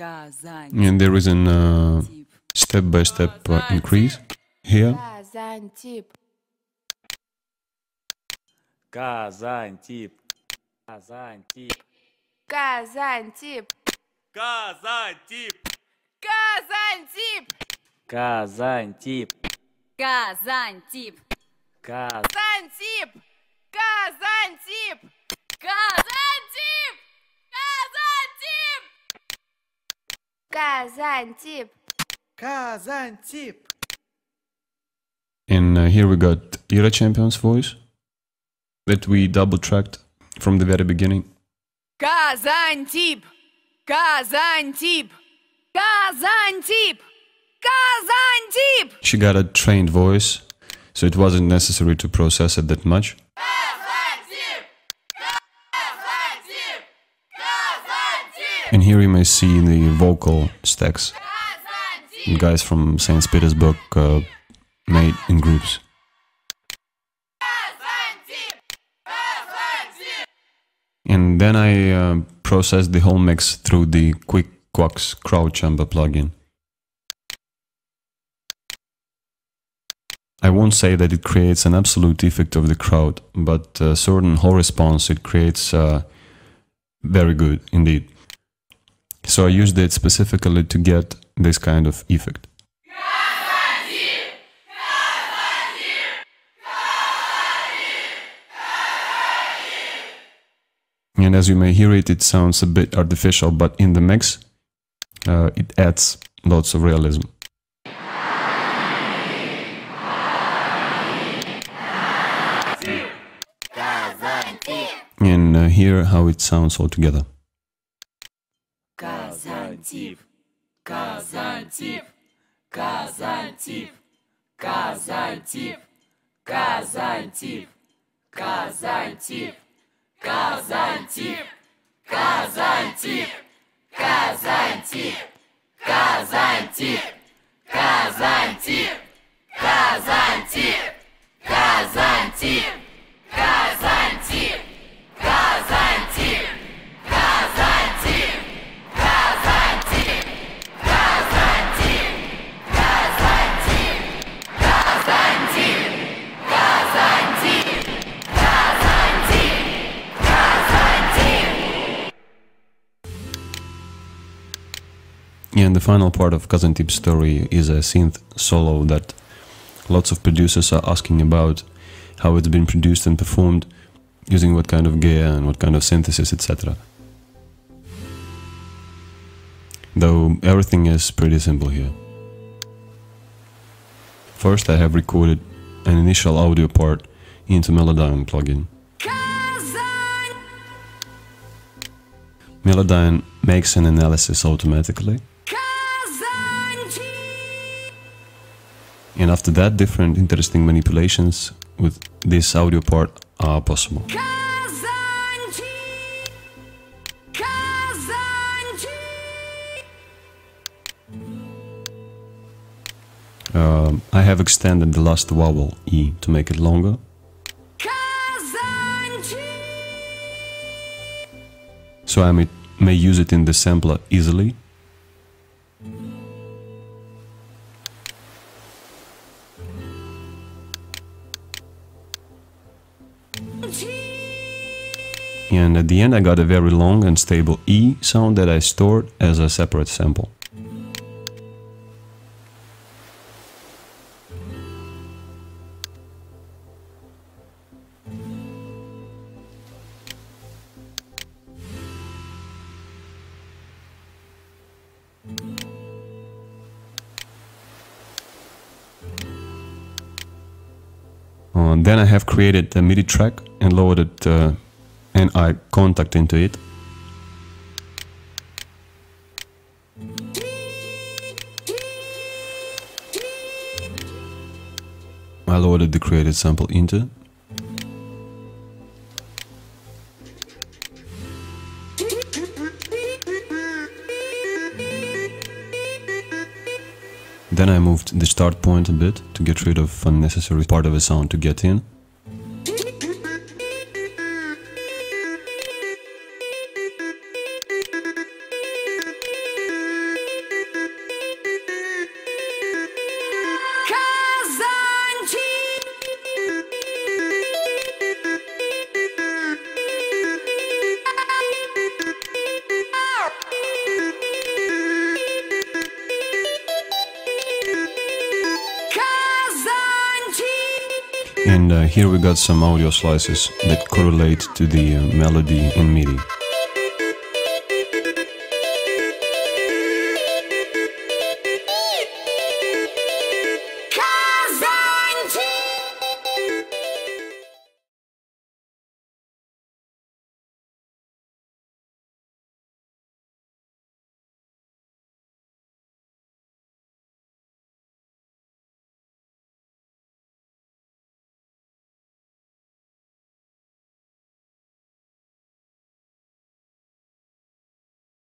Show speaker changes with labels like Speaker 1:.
Speaker 1: And there is a step-by-step increase here.
Speaker 2: Kazantip.
Speaker 3: Kazantip. Kazantip.
Speaker 2: Kazantip.
Speaker 3: Kazantip.
Speaker 2: Kazantip.
Speaker 3: Kazantip.
Speaker 2: Kazantip.
Speaker 3: Kaz.
Speaker 2: Kazantip. Kazantip. Kazantip. Kazantip.
Speaker 4: Kazantip.
Speaker 1: And here we got Era Champion's voice that we double-tracked from the very beginning.
Speaker 2: Kazantip. Kazantip. Kazantip. Kazantip.
Speaker 1: She got a trained voice, so it wasn't necessary to process it that much.
Speaker 2: Kazantip. Kazantip. Kazantip.
Speaker 1: And here you may see the vocal stacks
Speaker 2: Kazantip.
Speaker 1: guys from St. Petersburg made in groups. And then I processed the whole mix through the Quick Quacks crowd chamber plugin. I won't say that it creates an absolute effect of the crowd, but a certain whole response it creates very good indeed. So I used it specifically to get this kind of effect. And as you may hear it, it sounds a bit artificial, but in the mix it adds lots of realism. And hear how it sounds all together.
Speaker 2: Kazantip. Kazantip. Kazantip. Kazantip. Kazantip. Kazantip. Kazantip. Kazantip. Kazantip. Kazantip. Kazantip. Kazantip. Kazantip. Kazantip. Kazantip. Kazantip. Kazantip. Kazantip. Kazantip.
Speaker 1: And the final part of Kazantip's story is a synth solo that lots of producers are asking about, how it's been produced and performed, using what kind of gear and what kind of synthesis, etc. Though everything is pretty simple here. First I have recorded an initial audio part into Melodyne plugin. Melodyne makes an analysis automatically. And after that, different interesting manipulations with this audio part are possible. I have extended the last vowel E to make it longer. So I may use it in the sampler easily. And at the end I got a very long and stable E sound that I stored as a separate sample. Then I have created a MIDI track and loaded an eye contact into it. I loaded the created sample into. Then I moved the start point a bit to get rid of unnecessary part of the sound to get in. And here we got some audio slices that correlate to the melody in MIDI.